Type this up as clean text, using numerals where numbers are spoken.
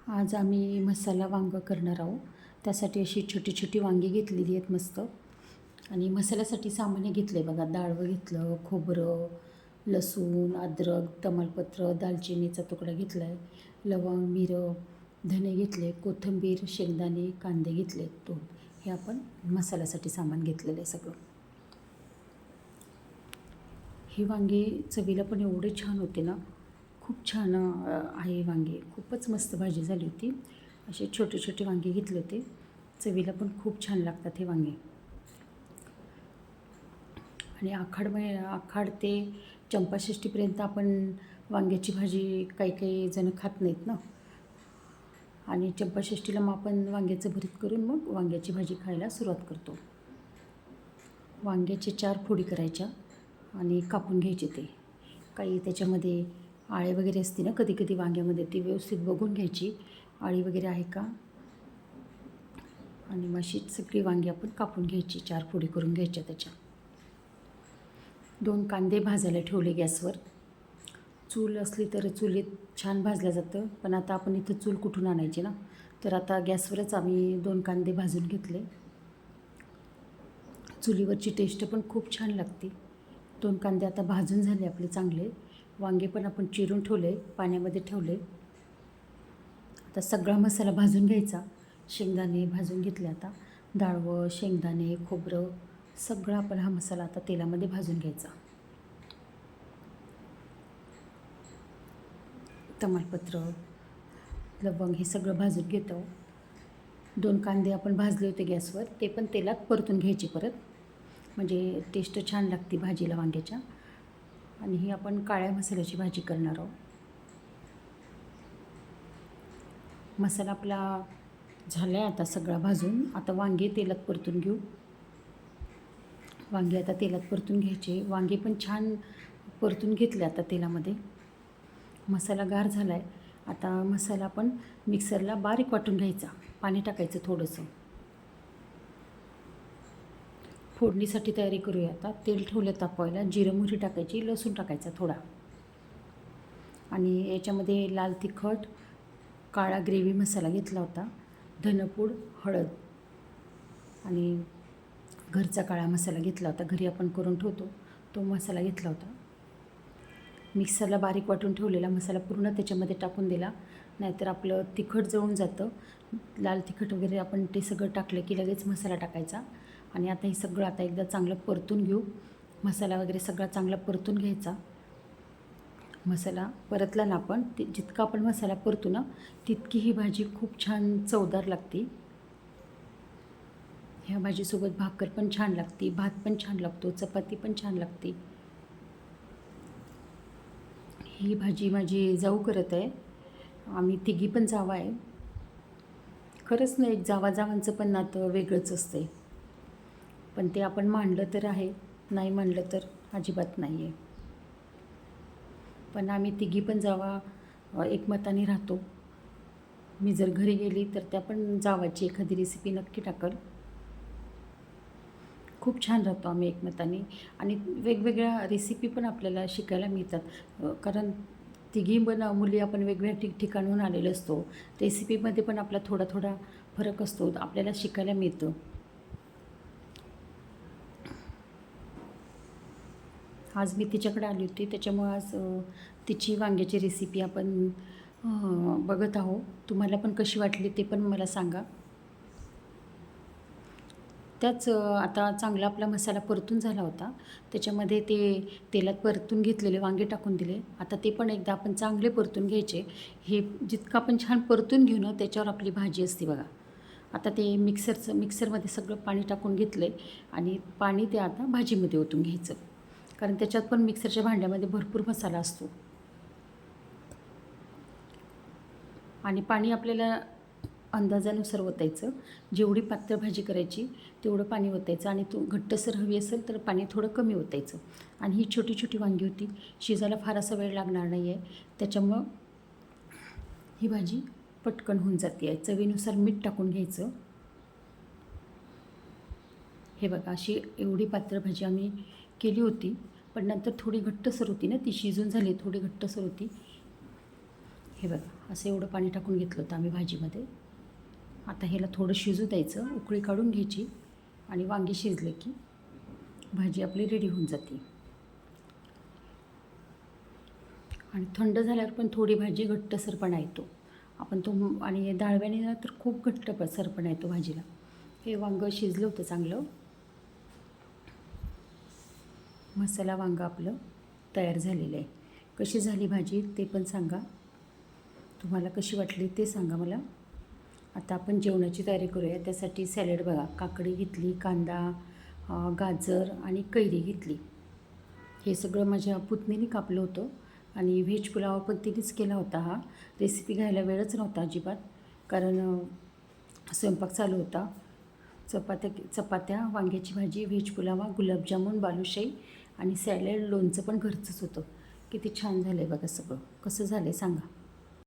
आज आम्ही मसाला वांगं करणार आहोत. त्यासाठी अशी छोटी छोटी वांगी घेतलेली आहेत मस्त. आणि मसाल्यासाठी सामान्य घेतलं आहे बघा. डाळवं घेतलं, खोबरं, लसूण, अद्रक, तमालपत्र, दालचिनीचा तुकडा घेतला आहे, लवंग, मिरं, धने घेतले, कोथिंबीर, शेंगदाणे, कांदे घेतले 2. हे आपण मसाल्यासाठी सामान घेतलेलं आहे सगळं. ही वांगी चवीला पण एवढे छान होते ना, खूप छान आहे वांगे. खूपच मस्त भाजी झाली होती. असे छोटे छोटे वांगे घेतले होते. चवीला पण खूप छान लागतात हे वांगे. आणि आखाड ते चंपाषष्ठीपर्यंत आपण वांग्याची भाजी काही काही जण खात नाहीत ना. आणि चंपाषष्ठीला मग आपण वांग्याचं भरीत करून मग वांग्याची भाजी खायला सुरुवात करतो. वांग्याचे 4 फोडी करायच्या आणि कापून घ्यायचे. ते काही त्याच्यामध्ये आळे वगैरे असते ना कधी कधी वांग्यामध्ये, ती व्यवस्थित बघून घ्यायची आळी वगैरे आहे का. आणि मग अशी सगळी वांगी आपण कापून घ्यायची, 4 फोडी करून घ्यायच्या त्याच्या. 2 कांदे भाजायला ठेवले गॅसवर. चूल असली तर चुलीत छान भाजलं जातं, पण आता आपण इथं चूल कुठून आणायची ना, तर आता गॅसवरच आम्ही 2 कांदे भाजून घेतले. चुलीवरची टेस्ट पण खूप छान लागते. 2 कांदे आता भाजून झाले आपले चांगले. वांगे पण आपण चिरून ठेवले, पाण्यामध्ये ठेवले. आता सगळा मसाला भाजून घ्यायचा. शेंगदाणे भाजून घेतले आता. डाळवं, शेंगदाणे, खोबरं सगळा आपण हा मसाला आता तेलामध्ये भाजून घ्यायचा. तमालपत्र, लवंग हे सगळं भाजून घेतो. 2 कांदे आपण भाजले होते गॅसवर, ते पण तेलात परतून घ्यायचे परत, म्हणजे टेस्ट छान लागते भाजीला वांग्याच्या. आणि ही आपण काळ्या मसाल्याची भाजी करणार आहोत. मसाला आपला झाला आहे आता सगळा भाजून. आता वांगे तेलात परतून घेऊ. वांगे आता तेलात परतून घ्यायचे. वांगे पण छान परतून घेतले आता तेलामध्ये. मसाला गार झाला आहे. आता मसाला आपण मिक्सरला बारीक वाटून घ्यायचा. पाणी टाकायचं थोडंसं. फोडणीसाठी तयारी करूया आता. तेल ठेवलं तापवायला. जिरं मोहरी टाकायची, लसूण टाकायचा थोडा. आणि याच्यामध्ये लाल तिखट, काळा ग्रेव्ही मसाला घेतला होता, धनपूड, हळद आणि घरचा काळा मसाला घेतला होता. घरी आपण करून ठेवतो तो मसाला घेतला होता. मिक्सरला बारीक वाटून ठेवलेला मसाला पूर्ण त्याच्यामध्ये टाकून दिला, नाहीतर आपलं तिखट जळून जातं. लाल तिखट वगैरे आपण ते सगळं टाकलं की लगेच मसाला टाकायचा. आणि आता हे सगळं आता एकदा चांगलं परतून घेऊ. मसाला वगैरे सगळा चांगला परतून घ्यायचा. मसाला परतला ना आपण, जितका आपण मसाला परतू ना तितकी ही भाजी खूप छान चवदार लागते. ह्या भाजीसोबत भाकर पण छान लागते, भात पण छान लागतो, चपाती पण छान लागते. ही भाजी माझी जाऊ करत आहे. आम्ही तिघी पण जावा आहे. खरंच ना, एक जावांचं पण नातं वेगळंच असते. पण ते आपण मानलं तर आहे, नाही मानलं तर अजिबात नाही आहे. पण आम्ही तिघी पण जावा एकमताने राहतो. मी जर घरी गेली तर त्या पण जावाची एखादी रेसिपी नक्की टाकल. खूप छान राहतो आम्ही एकमताने. आणि वेगवेगळ्या रेसिपी पण आपल्याला शिकायला मिळतात. कारण तिघी पण मुली आपण वेगवेगळ्या ठिकाणून आलेलो असतो. रेसिपीमध्ये पण आपला थोडा थोडा फरक असतो, आपल्याला शिकायला मिळतं. आज मी तिच्याकडे आली होती, त्याच्यामुळं आज तिची वांग्याची रेसिपी आपण बघत आहोत. तुम्हाला पण कशी वाटली ते पण मला सांगा. त्याच आता चांगला आपला मसाला परतून झाला होता. त्याच्यामध्ये ते तेलात परतून घेतलेले वांगे टाकून दिले. आता ते पण एकदा आपण चांगले परतून घ्यायचे. हे जितकं आपण छान परतून घेऊ ना त्याच्यावर आपली भाजी असते बघा. आता ते मिक्सरमध्ये सगळं पाणी टाकून घेतलं आहे आणि पाणी ते आता भाजीमध्ये ओतून घ्यायचं. कारण त्याच्यात पण मिक्सरच्या भांड्यामध्ये भरपूर मसाला असतो. आणि पाणी आपल्याला अंदाजानुसार ओतायचं. जेवढी पातळ भाजी करायची तेवढं पाणी ओतायचं. आणि तो घट्टसर हवी असेल तर पाणी थोडं कमी ओतायचं. आणि ही छोटी छोटी वांगी होती, शिजायला फार असा वेळ लागणार नाही आहे. त्याच्यामुळं ही भाजी पटकन होऊन जाते आहे. चवीनुसार मीठ टाकून घ्यायचं. हे बघा, अशी एवढी पातळ भाजी आम्ही केली होती, पण नंतर थोडी घट्टसर होती ना, ती शिजून झाली, थोडी घट्टसर होती. हे बघा असं एवढं पाणी टाकून घेतलं होतं आम्ही भाजीमध्ये. आता ह्याला थोडं शिजू द्यायचं, उकळी काढून घ्यायची आणि वांगी शिजले की भाजी आपली रेडी होऊन जाते. आणि थंड झाल्यावर पण थोडी भाजी घट्टसरपणा येतो. आपण तो आणि डाळव्याने तर खूप घट्टसरपणा येतो भाजीला. हे वांगं शिजलं होतं चांगलं. मसाला वांगं आपलं तयार झालेलं आहे. कशी झाली भाजी ते पण सांगा, तुम्हाला कशी वाटली ते सांगा मला. आता आपण जेवणाची तयारी करूया. त्यासाठी सॅलड बघा, काकडी घेतली, कांदा, गाजर आणि कैरी घेतली. हे सगळं माझ्या पुतणीने कापलं होतं आणि व्हेज पुलाव पण तिनेच केला होता. हा रेसिपी घ्यायला वेळच नव्हता अजिबात, कारण स्वयंपाक चालू होता. चपात्या, वांग्याची भाजी, व्हेज पुलावा, गुलाबजामुन, बालुशाही आणि सॅलड, लोणचं पण घरचंच होतं. किती छान झालं आहे बघा सगळं. कसं झालं आहे सांगा.